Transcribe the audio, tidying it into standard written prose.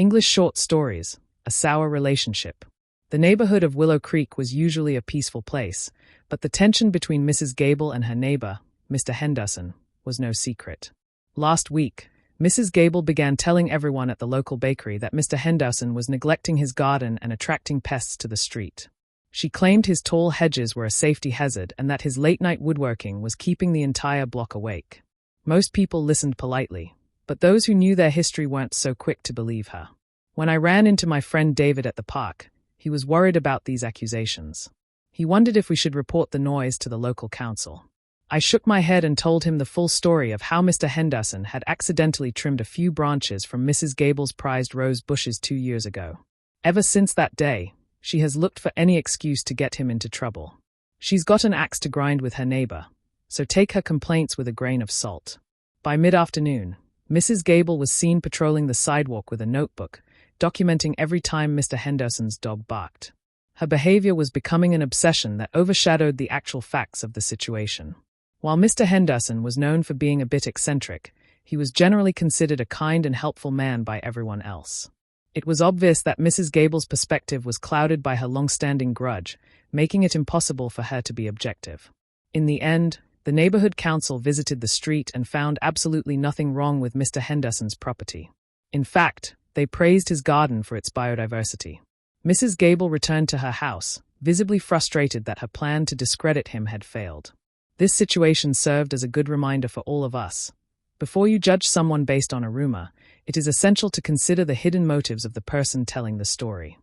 English short stories, a sour relationship. The neighborhood of Willow Creek was usually a peaceful place, but the tension between Mrs. Gable and her neighbor, Mr. Henderson, was no secret. Last week, Mrs. Gable began telling everyone at the local bakery that Mr. Henderson was neglecting his garden and attracting pests to the street. She claimed his tall hedges were a safety hazard and that his late-night woodworking was keeping the entire block awake. Most people listened politely, but those who knew their history weren't so quick to believe her. When I ran into my friend David at the park, he was worried about these accusations. He wondered if we should report the noise to the local council. I shook my head and told him the full story of how Mr. Henderson had accidentally trimmed a few branches from Mrs. Gable's prized rose bushes 2 years ago. Ever since that day, she has looked for any excuse to get him into trouble. She's got an axe to grind with her neighbor, so take her complaints with a grain of salt. By mid-afternoon, Mrs. Gable was seen patrolling the sidewalk with a notebook, documenting every time Mr. Henderson's dog barked. Her behavior was becoming an obsession that overshadowed the actual facts of the situation. While Mr. Henderson was known for being a bit eccentric, he was generally considered a kind and helpful man by everyone else. It was obvious that Mrs. Gable's perspective was clouded by her long-standing grudge, making it impossible for her to be objective. In the end, the neighborhood council visited the street and found absolutely nothing wrong with Mr. Henderson's property. In fact, they praised his garden for its biodiversity. Mrs. Gable returned to her house, visibly frustrated that her plan to discredit him had failed. This situation served as a good reminder for all of us. Before you judge someone based on a rumor, it is essential to consider the hidden motives of the person telling the story.